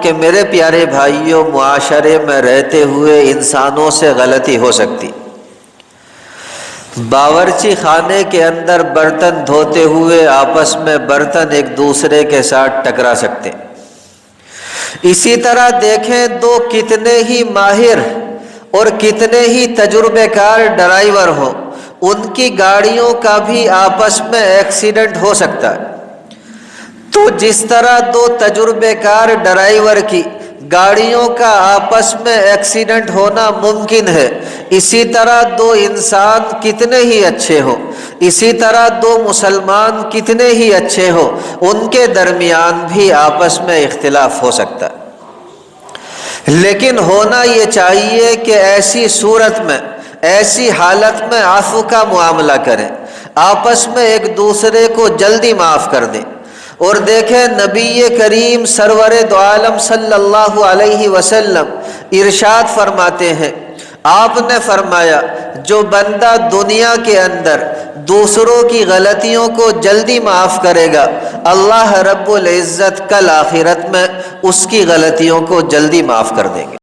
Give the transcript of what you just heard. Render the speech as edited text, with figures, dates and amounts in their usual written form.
کہ میرے پیارے بھائیوں، معاشرے میں رہتے ہوئے انسانوں سے غلطی ہو سکتی۔ باورچی خانے کے اندر برتن دھوتے ہوئے آپس میں برتن ایک دوسرے کے ساتھ ٹکرا سکتے۔ اسی طرح دیکھیں تو کتنے ہی ماہر اور کتنے ہی تجربے کار ڈرائیور ہوں، ان کی گاڑیوں کا بھی آپس میں ایکسیڈنٹ ہو سکتا ہے۔ تو جس طرح دو تجربے کار ڈرائیور کی گاڑیوں کا آپس میں ایکسیڈنٹ ہونا ممکن ہے، اسی طرح دو انسان کتنے ہی اچھے ہوں، اسی طرح دو مسلمان کتنے ہی اچھے ہوں، ان کے درمیان بھی آپس میں اختلاف ہو سکتا ہے۔ لیکن ہونا یہ چاہیے کہ ایسی صورت میں، ایسی حالت میں عفو کا معاملہ کریں، آپس میں ایک دوسرے کو جلدی معاف کر دیں۔ اور دیکھیں نبی کریم سرور دو عالم صلی اللہ علیہ وسلم ارشاد فرماتے ہیں، آپ نے فرمایا جو بندہ دنیا کے اندر دوسروں کی غلطیوں کو جلدی معاف کرے گا، اللہ رب العزت کل آخرت میں اس کی غلطیوں کو جلدی معاف کر دیں گے۔